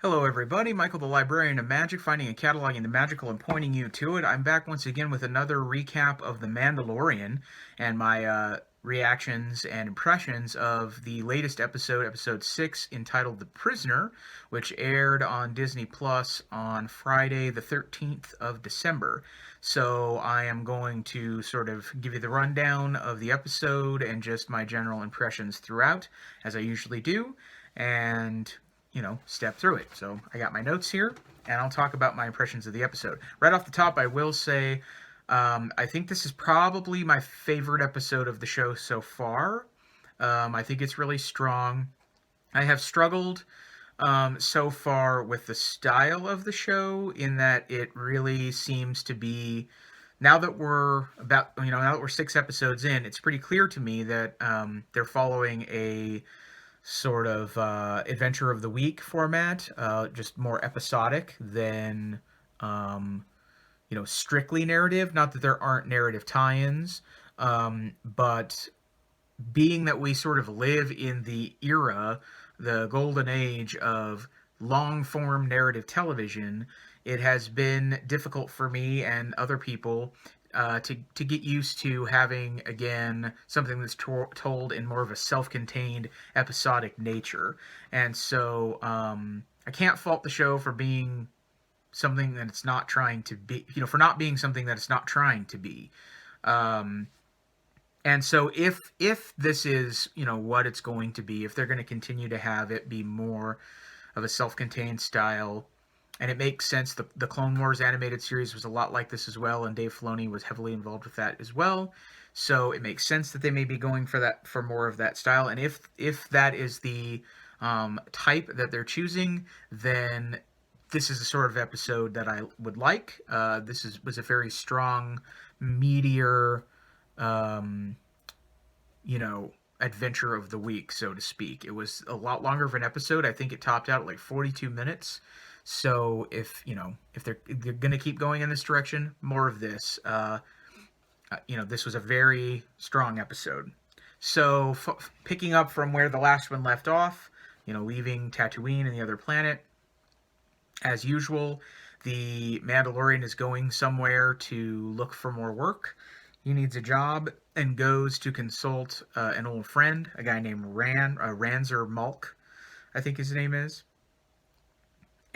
Hello everybody, Michael the Librarian of Magic, finding and cataloging the magical and pointing you to it. I'm back once again with another recap of The Mandalorian and my reactions and impressions of the latest episode, episode 6, entitled The Prisoner, which aired on Disney Plus on Friday the 13th of December. So I am going to sort of give you the rundown of the episode and just my general impressions throughout, as I usually do, and step through it. So I got my notes here, and I'll talk about my impressions of the episode. Right off the top, I will say I think this is probably my favorite episode of the show so far. I think it's really strong. I have struggled so far with the style of the show in that it really seems to be, now that we're now that we're 6 episodes in, it's pretty clear to me that they're following a sort of adventure of the week format, just more episodic than strictly narrative. Not that there aren't narrative tie-ins, but being that we sort of live in the era, the golden age of long form narrative television, it has been difficult for me and other people to get used to having, again, something that's told in more of a self-contained episodic nature. And so I can't fault the show for being something that it's not trying to be, for not being something that it's not trying to be. And so if this is, what it's going to be, if they're going to continue to have it be more of a self-contained style, and it makes sense. The Clone Wars animated series was a lot like this as well, and Dave Filoni was heavily involved with that as well. So it makes sense that they may be going for more of that style. And if that is the type that they're choosing, then this is the sort of episode that I would like. Was a very strong, meatier, adventure of the week, so to speak. It was a lot longer of an episode. I think it topped out at like 42 minutes. So if they're going to keep going in this direction, more of this. This was a very strong episode. So picking up from where the last one left off, leaving Tatooine and the other planet, as usual, the Mandalorian is going somewhere to look for more work. He needs a job and goes to consult an old friend, a guy named Ranzer Mulk, I think his name is.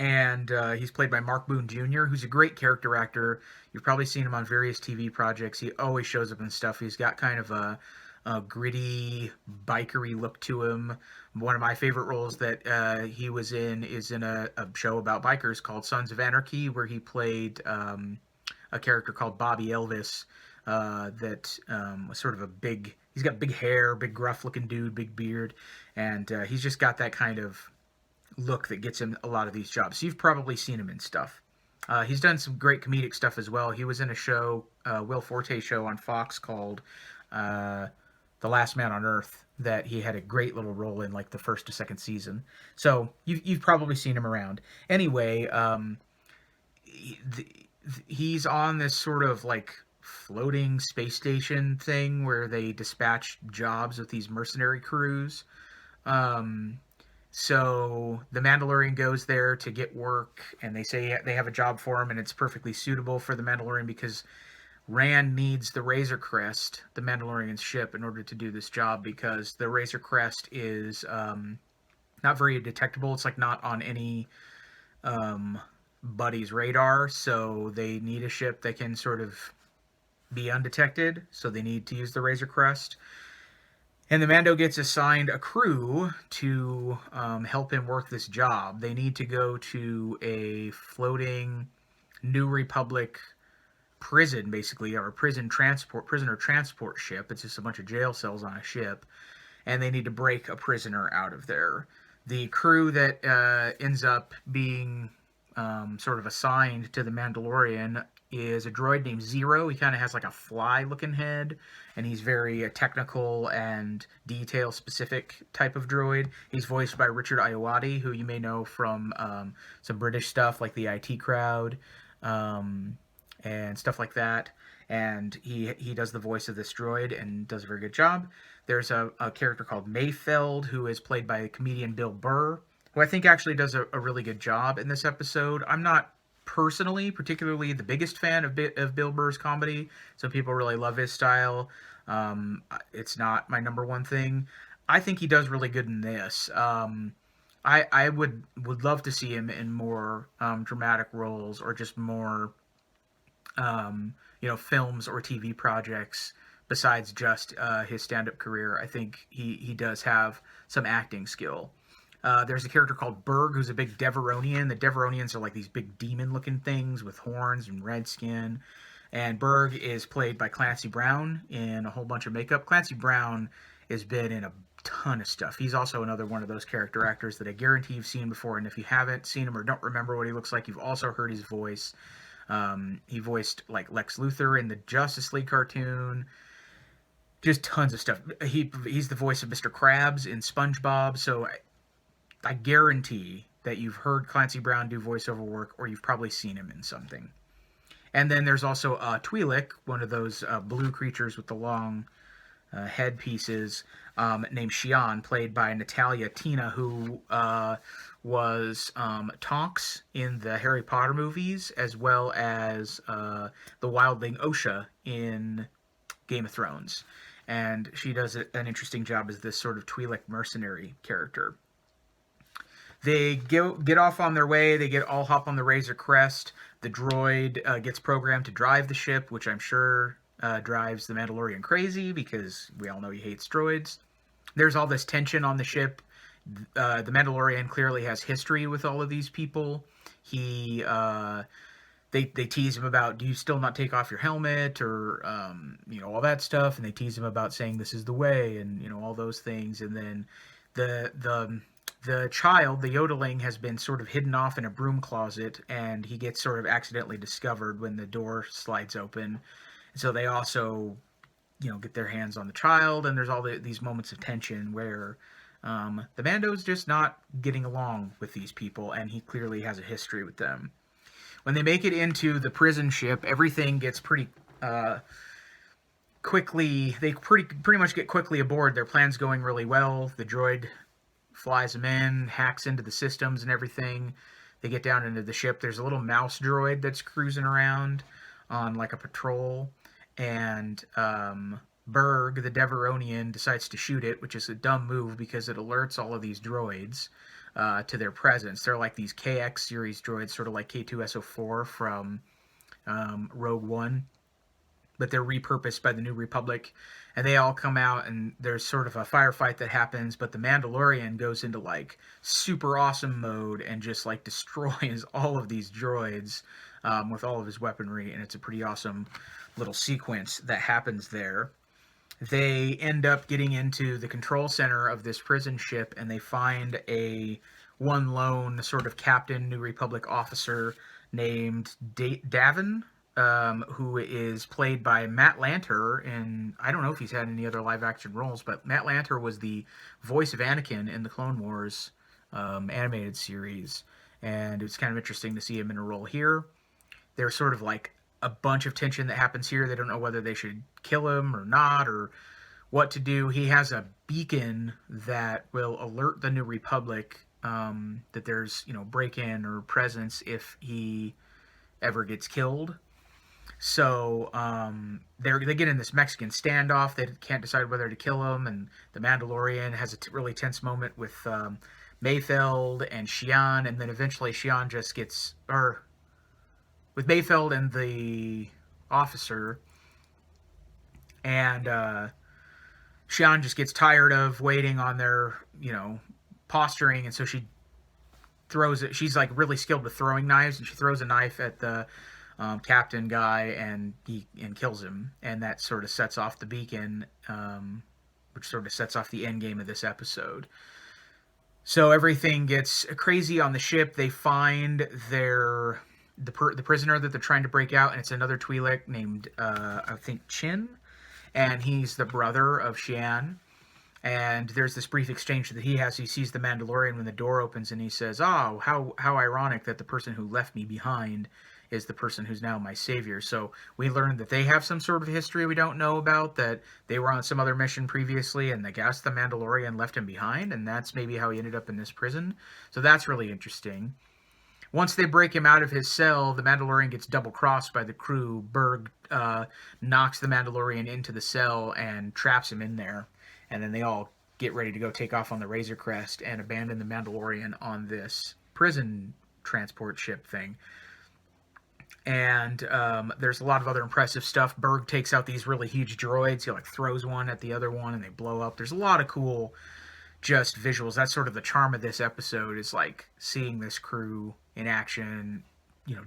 And he's played by Mark Boone Jr., who's a great character actor. You've probably seen him on various TV projects. He always shows up in stuff. He's got kind of a gritty, bikery look to him. One of my favorite roles that he was in is in a show about bikers called Sons of Anarchy, where he played a character called Bobby Elvis that was sort of he's got big hair, big gruff looking dude, big beard, and he's just got that kind of look that gets him a lot of these jobs. So you've probably seen him in stuff. He's done some great comedic stuff as well. He was in a show, Will Forte show on Fox called The Last Man on Earth, that he had a great little role in, like the first to second season. So you've probably seen him around. Anyway, he's on this sort of like floating space station thing where they dispatch jobs with these mercenary crews. So the Mandalorian goes there to get work, and they say they have a job for him, and it's perfectly suitable for the Mandalorian because Rand needs the Razor Crest, the Mandalorian's ship, in order to do this job, because the Razor Crest is not very detectable. It's like not on any buddy's radar, so they need a ship that can sort of be undetected, so they need to use the Razor Crest. And the Mando gets assigned a crew to help him work this job. They need to go to a floating New Republic prison, basically, or a prisoner transport ship. It's just a bunch of jail cells on a ship, and they need to break a prisoner out of there. The crew that ends up being sort of assigned to the Mandalorian is a droid named Zero. He kind of has like a fly-looking head, and he's very technical and detail-specific type of droid. He's voiced by Richard Ayoade, who you may know from some British stuff like the IT Crowd and stuff like that. And he does the voice of this droid and does a very good job. There's a character called Mayfeld, who is played by comedian Bill Burr. who I think actually does a really good job in this episode. I'm not personally particularly the biggest fan of Bill Burr's comedy. Some people really love his style. It's not my number one thing. I think he does really good in this. I would love to see him in more dramatic roles or just more films or TV projects besides just his stand-up career. I think he does have some acting skill. There's a character called Berg who's a big Deveronian. The Deveronians are like these big demon-looking things with horns and red skin. And Berg is played by Clancy Brown in a whole bunch of makeup. Clancy Brown has been in a ton of stuff. He's also another one of those character actors that I guarantee you've seen before. And if you haven't seen him or don't remember what he looks like, you've also heard his voice. He voiced like Lex Luthor in the Justice League cartoon. Just tons of stuff. He's the voice of Mr. Krabs in SpongeBob. So I guarantee that you've heard Clancy Brown do voiceover work, or you've probably seen him in something. And then there's also Twi'lek, one of those blue creatures with the long headpieces, named Xi'an, played by Natalia Tina, who was Tonks in the Harry Potter movies, as well as the wildling Osha in Game of Thrones. And she does an interesting job as this sort of Twi'lek mercenary character. They get off on their way. They all hop on the Razor Crest. The droid gets programmed to drive the ship, which I'm sure drives the Mandalorian crazy because we all know he hates droids. There's all this tension on the ship. The Mandalorian clearly has history with all of these people. They tease him about, do you still not take off your helmet, or all that stuff, and they tease him about saying this is the way, and all those things. And then the child, the yodeling, has been sort of hidden off in a broom closet, and he gets sort of accidentally discovered when the door slides open. And so they also, get their hands on the child, and there's all these moments of tension where the Mando's just not getting along with these people, and he clearly has a history with them. When they make it into the prison ship, everything gets pretty quickly. They pretty much get quickly aboard. Their plan's going really well. The droid flies them in, hacks into the systems and everything. They get down into the ship. There's a little mouse droid that's cruising around on like a patrol, and Berg, the Deveronian, decides to shoot it, which is a dumb move because it alerts all of these droids to their presence. They're like these KX series droids, sort of like K2SO4 from Rogue One, but they're repurposed by the New Republic, and they all come out, and there's sort of a firefight that happens, but the Mandalorian goes into like super awesome mode and just like destroys all of these droids with all of his weaponry, and it's a pretty awesome little sequence that happens there. They end up getting into the control center of this prison ship, and they find one lone sort of captain, New Republic officer named Davin, who is played by Matt Lanter, and I don't know if he's had any other live-action roles, but Matt Lanter was the voice of Anakin in the Clone Wars animated series, and it's kind of interesting to see him in a role here. There's sort of like a bunch of tension that happens here. They don't know whether they should kill him or not, or what to do. He has a beacon that will alert the New Republic that there's break-in or presence if he ever gets killed. So they get in this Mexican standoff. They can't decide whether to kill him, and the Mandalorian has a really tense moment with Mayfeld and Xi'an, and then eventually Xi'an just gets, or with Mayfeld and the officer, and Xi'an just gets tired of waiting on their, posturing, and so she throws it. She's like really skilled with throwing knives, and she throws a knife at the captain guy, and kills him, and that sort of sets off the beacon, which sort of sets off the end game of this episode. So everything gets crazy on the ship. They find the prisoner that they're trying to break out, and it's another Twi'lek named I think Chin, and he's the brother of Xi'an. And there's this brief exchange that he has. He sees the Mandalorian when the door opens, and he says, "Oh, how ironic that the person who left me behind is the person who's now my savior. So we learned that they have some sort of history we don't know about, that they were on some other mission previously, and I guess the Mandalorian left him behind, and that's maybe how he ended up in this prison. So that's really interesting. Once they break him out of his cell, the Mandalorian gets double crossed by the crew. Berg knocks the Mandalorian into the cell and traps him in there. And then they all get ready to go take off on the Razor Crest and abandon the Mandalorian on this prison transport ship thing. And there's a lot of other impressive stuff. Berg takes out these really huge droids. He like throws one at the other one and they blow up. There's a lot of cool just visuals. That's sort of the charm of this episode, is like seeing this crew in action,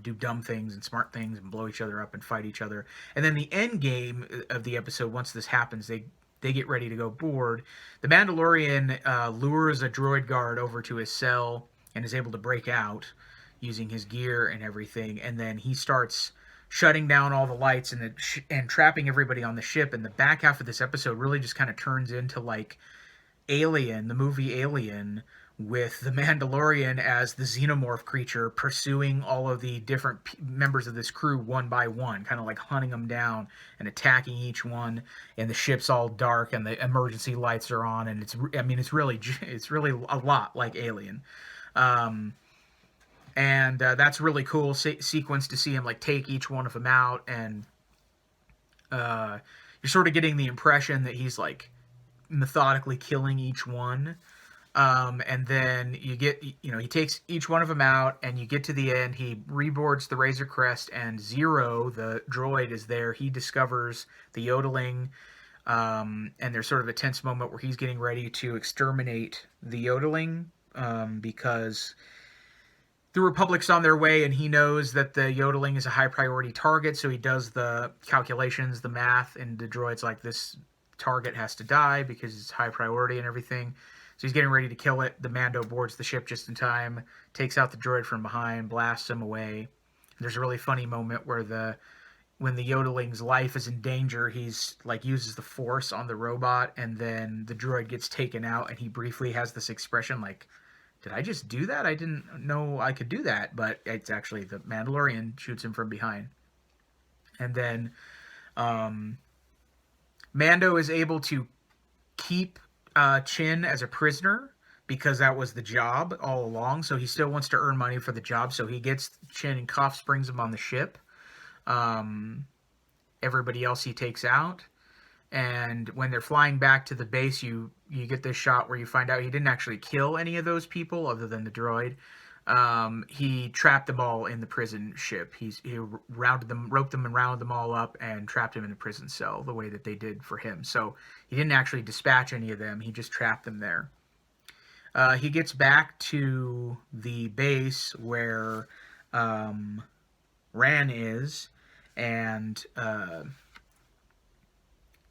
do dumb things and smart things and blow each other up and fight each other. And then the end game of the episode, once this happens, they get ready to go board. The Mandalorian lures a droid guard over to his cell and is able to break out using his gear and everything. And then he starts shutting down all the lights and trapping everybody on the ship. And the back half of this episode really just kind of turns into like Alien, the movie Alien, with the Mandalorian as the xenomorph creature pursuing all of the different members of this crew one by one, kind of like hunting them down and attacking each one. And the ship's all dark and the emergency lights are on, and it's really a lot like Alien. That's really cool sequence to see him like take each one of them out, and you're sort of getting the impression that he's like methodically killing each one. And then you get, he takes each one of them out, and you get to the end. He reboards the Razor Crest, and Zero, the droid, is there. He discovers the yodeling, and there's sort of a tense moment where he's getting ready to exterminate the yodeling, because the Republic's on their way, and he knows that the yodeling is a high priority target, so he does the calculations, the math, and the droid's like, this target has to die because it's high priority and everything. So he's getting ready to kill it. The Mando boards the ship just in time, takes out the droid from behind, blasts him away. There's a really funny moment where when the yodeling's life is in danger, he's like uses the Force on the robot, and then the droid gets taken out, and he briefly has this expression like, did I just do that? I didn't know I could do that. But it's actually the Mandalorian shoots him from behind. And then Mando is able to keep Chin as a prisoner because that was the job all along. So he still wants to earn money for the job. So he gets Chin in cuffs, brings him on the ship. Everybody else he takes out. And when they're flying back to the base, you get this shot where you find out he didn't actually kill any of those people other than the droid. He trapped them all in the prison ship. He roped them and rounded them all up and trapped them in the prison cell the way that they did for him. So he didn't actually dispatch any of them. He just trapped them there. He gets back to the base where Ran is, and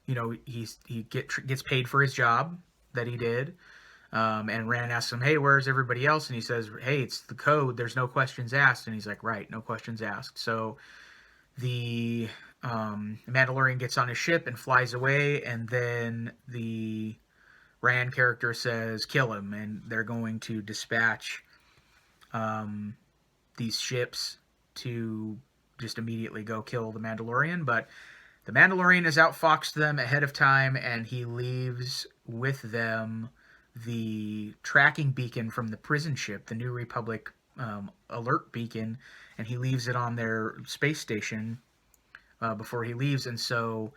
he gets paid for his job that he did. And Ran asks him, hey, where's everybody else? And he says, hey, it's the code. There's no questions asked. And he's like, right, no questions asked. So the Mandalorian gets on his ship and flies away. And then the Ran character says, kill him. And they're going to dispatch these ships to just immediately go kill the Mandalorian. But the Mandalorian has outfoxed them ahead of time, and he leaves with them the tracking beacon from the prison ship, the New Republic alert beacon, and he leaves it on their space station before he leaves. And so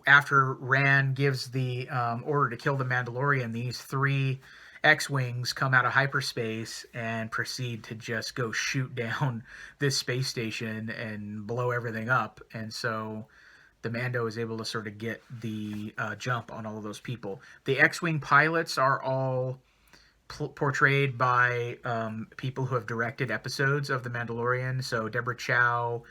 after Ran gives the order to kill the Mandalorian, these 3 X-Wings come out of hyperspace and proceed to just go shoot down this space station and blow everything up. And so the Mando is able to sort of get the jump on all of those people. The X-Wing pilots are all portrayed by people who have directed episodes of The Mandalorian. So Deborah Chow,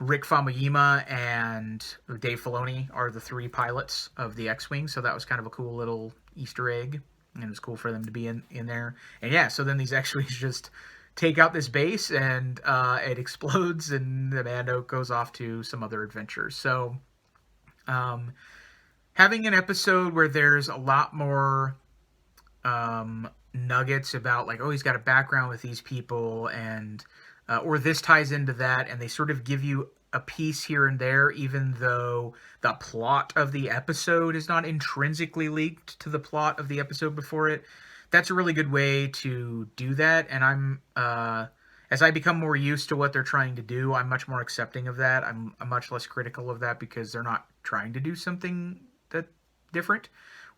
Rick Famuyiwa, and Dave Filoni are the 3 pilots of the X-Wing. So that was kind of a cool little Easter egg, and it was cool for them to be in there. And yeah, so then these X-Wings just take out this base, and it explodes, and the Mando goes off to some other adventures. So having an episode where there's a lot more nuggets about like, oh, he's got a background with these people, and or this ties into that, and they sort of give you a piece here and there, even though the plot of the episode is not intrinsically linked to the plot of the episode before it. That's a really good way to do that, and I'm as I become more used to what they're trying to do, I'm much more accepting of that. I'm much less critical of that because they're not trying to do something that different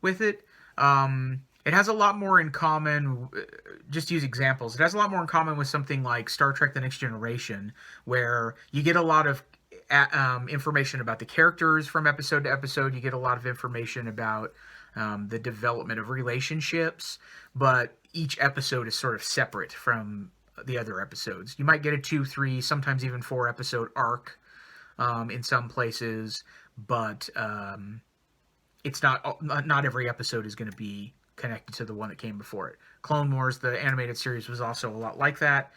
with it. It has a lot more in common. Just use examples. It has a lot more in common with something like Star Trek: The Next Generation, where you get a lot of information about the characters from episode to episode. You get a lot of information about the development of relationships, but each episode is sort of separate from the other episodes. You might get a 2, 3, sometimes even 4 episode arc in some places, but it's not every episode is going to be connected to the one that came before it. Clone Wars, the animated series, was also a lot like that,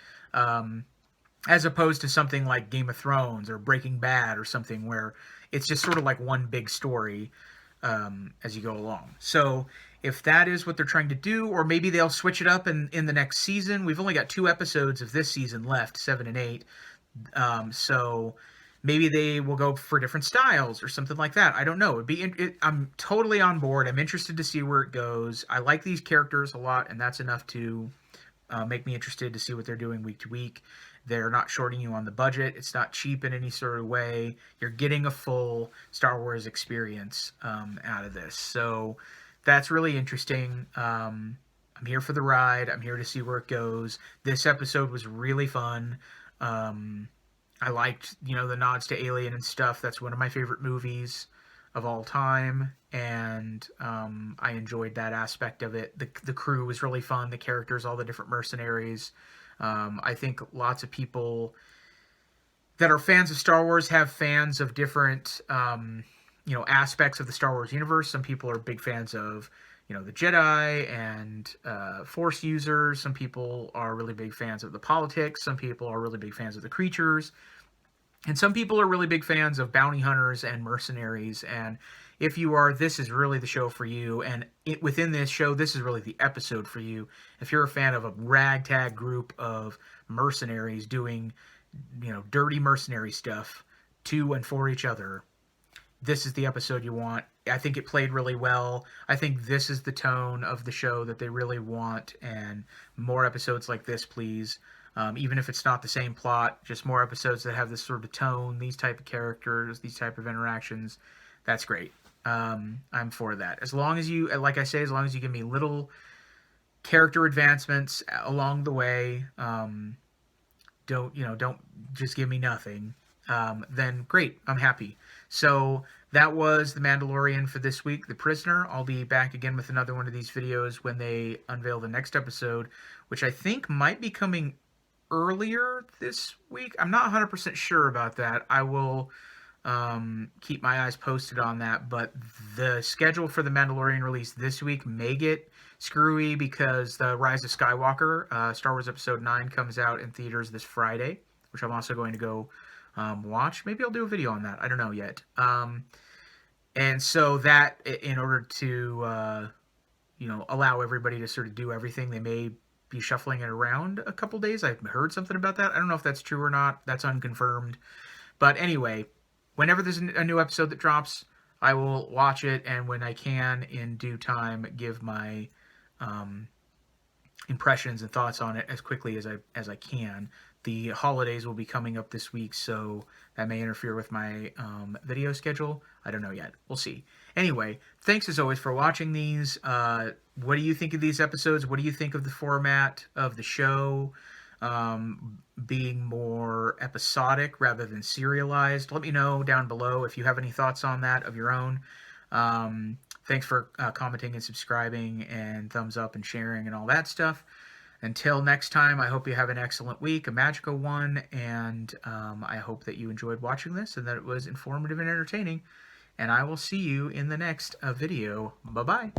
as opposed to something like Game of Thrones or Breaking Bad or something where it's just sort of like one big story as you go along. So if that is what they're trying to do, or maybe they'll switch it up in the next season. We've only got 2 episodes of this season left, 7 and 8. So maybe they will go for different styles or something like that. I don't know. I'm totally on board. I'm interested to see where it goes. I like these characters a lot, and that's enough to make me interested to see what they're doing week to week. They're not shorting you on the budget. It's not cheap in any sort of way. You're getting a full Star Wars experience out of this. So that's really interesting. I'm here for the ride. I'm here to see where it goes. This episode was really fun. I liked, the nods to Alien and stuff. That's one of my favorite movies of all time, and I enjoyed that aspect of it. The crew was really fun. The characters, all the different mercenaries. I think lots of people that are fans of Star Wars have fans of different, aspects of the Star Wars universe. Some people are big fans of, the Jedi and Force users. Some people are really big fans of the politics. Some people are really big fans of the creatures. And some people are really big fans of bounty hunters and mercenaries. And if you are, this is really the show for you. And within this show, this is really the episode for you. If you're a fan of a ragtag group of mercenaries doing, dirty mercenary stuff to and for each other, this is the episode you want. I think it played really well. I think this is the tone of the show that they really want. And more episodes like this, please. Even if it's not the same plot, just more episodes that have this sort of tone, these type of characters, these type of interactions. That's great. I'm for that. As long as you, like I say, as long as you give me little character advancements along the way, don't just give me nothing. Then great, I'm happy. So that was The Mandalorian for this week, The Prisoner. I'll be back again with another one of these videos when they unveil the next episode, which I think might be coming earlier this week. I'm not 100% sure about that. I will keep my eyes posted on that, but the schedule for the Mandalorian release this week may get screwy because the Rise of Skywalker, Star Wars Episode 9, comes out in theaters this Friday, which I'm also going to go watch. Maybe I'll do a video on that. I don't know yet. And so that, in order to, allow everybody to sort of do everything, they may be shuffling it around a couple days. I've heard something about that. I don't know if that's true or not. That's unconfirmed. But anyway, whenever there's a new episode that drops, I will watch it, and when I can, in due time, give my impressions and thoughts on it as quickly as I can. The holidays will be coming up this week, so that may interfere with my video schedule. I don't know yet. We'll see. Anyway, thanks as always for watching these. What do you think of these episodes? What do you think of the format of the show being more episodic rather than serialized? Let me know down below if you have any thoughts on that of your own. Thanks for commenting and subscribing and thumbs up and sharing and all that stuff. Until next time, I hope you have an excellent week, a magical one, and I hope that you enjoyed watching this and that it was informative and entertaining. And I will see you in the next video. Bye-bye.